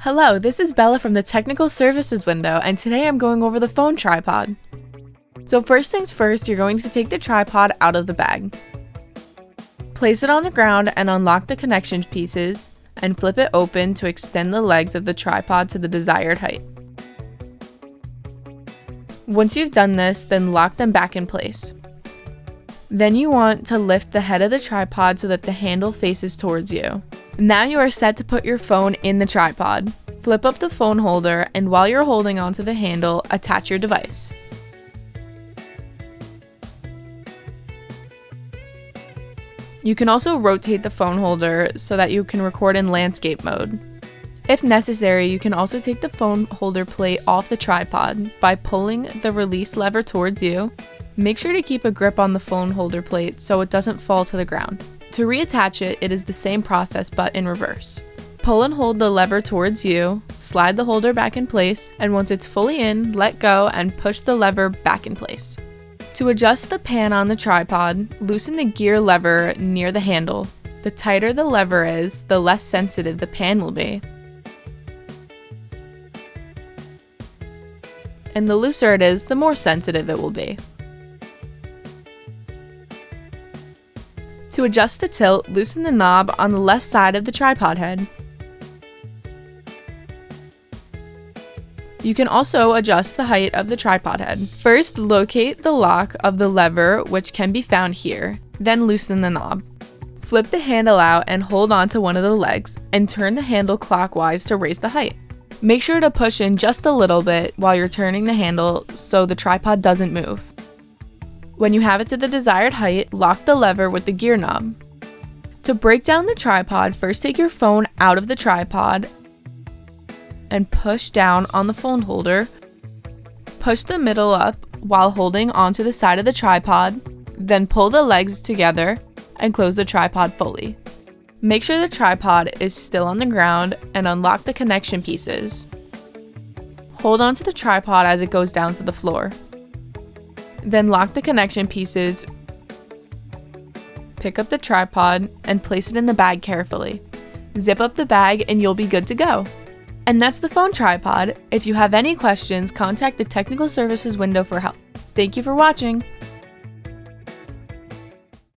Hello, this is Bella from the Technical Services window, and today I'm going over the phone tripod. So first things first, you're going to take the tripod out of the bag. Place it on the ground and unlock the connection pieces, and flip it open to extend the legs of the tripod to the desired height. Once you've done this, then lock them back in place. Then you want to lift the head of the tripod so that the handle faces towards you. Now you are set to put your phone in the tripod. Flip up the phone holder, and while you're holding onto the handle, attach your device. You can also rotate the phone holder so that you can record in landscape mode. If necessary, you can also take the phone holder plate off the tripod by pulling the release lever towards you. Make sure to keep a grip on the phone holder plate so it doesn't fall to the ground. To reattach it, it is the same process but in reverse. Pull and hold the lever towards you, slide the holder back in place, and once it's fully in, let go and push the lever back in place. To adjust the pan on the tripod, loosen the gear lever near the handle. The tighter the lever is, the less sensitive the pan will be. And the looser it is, the more sensitive it will be. To adjust the tilt, loosen the knob on the left side of the tripod head. You can also adjust the height of the tripod head. First, locate the lock of the lever, which can be found here, then loosen the knob. Flip the handle out and hold on to one of the legs, and turn the handle clockwise to raise the height. Make sure to push in just a little bit while you're turning the handle so the tripod doesn't move. When you have it to the desired height, lock the lever with the gear knob. To break down the tripod, first take your phone out of the tripod and push down on the phone holder. Push the middle up while holding onto the side of the tripod, then pull the legs together and close the tripod fully. Make sure the tripod is still on the ground and unlock the connection pieces. Hold onto the tripod as it goes down to the floor. Then lock the connection pieces, pick up the tripod, and place it in the bag carefully. Zip up the bag and you'll be good to go. And that's the phone tripod. If you have any questions, contact the Technical Services window for help. Thank you for watching.